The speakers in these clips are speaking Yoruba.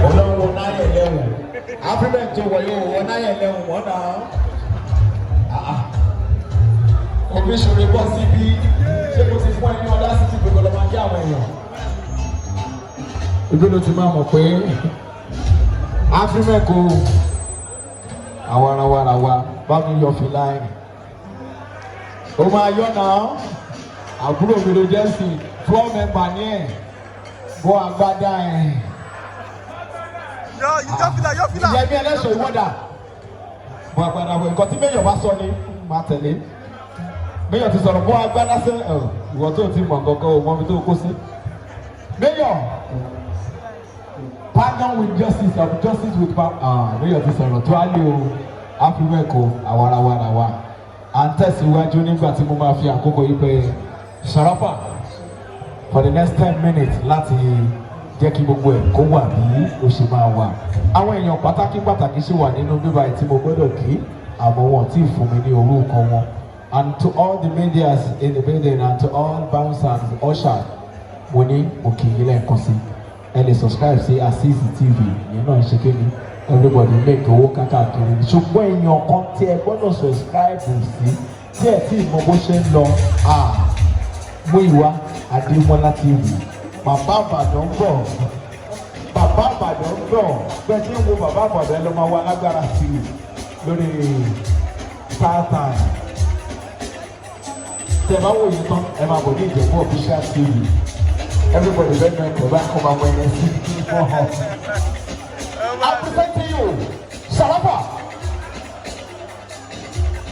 Ọlọ́run náà yẹ lẹ́wọ̀n. African tó wọ̀ yóò wọ̀ náà yẹ lẹ́wọ̀n wọ́n náà. Omi ṣòro bọ́ síbí. Ṣé mo ti fún ẹni ọ̀dá sí ti gbogbo lọ́mọ ajé àwọn èèyàn? Ibi ló ti máa mọ̀ pé African kò àwarawarawa bá mi yọ fìlà ẹ̀. Ó máa yọ náà. Àbúrò mi ló jẹ́ sí 12 member ní ẹ̀. Bọ́ agbádá ẹ̀. Yọ fìlà. Ìyẹn bí ẹlẹ́sọ̀ ìwọ́dà. Bọ́ agbádá wọ̀ nǹkan tí Mayor bá sọ ni máa tẹ̀lé. Mayor ti sọ̀rọ̀ bọ́ agbádá sẹ́ ìwọ tó ti mọ̀ nǹkan ò mọ̀ mi tó kó sí. Mayor, pardon with justice of justice with power. Mayor ti sọ̀rọ̀ tó á lé o African àwarawarawa. À ń tẹ̀síwájú nígbà tí mo máa fi àkókò yìí pé Sharafa for the next 10 minutes láti jẹ́ kí gbogbo ẹ̀ kó wà bí ó ṣe máa wà. Àwọn èèyàn pàtàkì ṣì wà nínú bíbá tí mo gbọ́dọ̀ kí àmọ́ wọn tí ì fún mi ní orúkọ wọn. And to all the medias in the building and to all bouncers ushers mo ní òkè yìí lẹ́ẹ̀kan sí. Ẹ lè subscribe sí Azeez TV yẹn náà ṣe kéde everybody make owó kákàkiri. Ṣùgbọ́n èèyàn kan tí ẹ gbọ́dọ̀ subscribe sí tí ẹ tí ìmọ̀ bó ṣe ń lọ Múyìwá Adémọ́lá TV. Bàbá Ìbàdàn bọ̀ bẹ́ẹ̀ tí ń wo bàbá Ìbàdàn ló máa wá lágbára sí i lórí StarTime. Tẹ̀ bá wò yìí tán ẹ máa bọ̀ ní Ìjẹ̀bú official TV. Everybody bẹ́ẹ̀ náà tẹ̀ bá kọ́ máa wọ ẹni sí fún ọ. I present to you Sharafa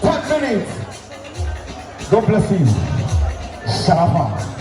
10 minutes. God bless you. Sharafa.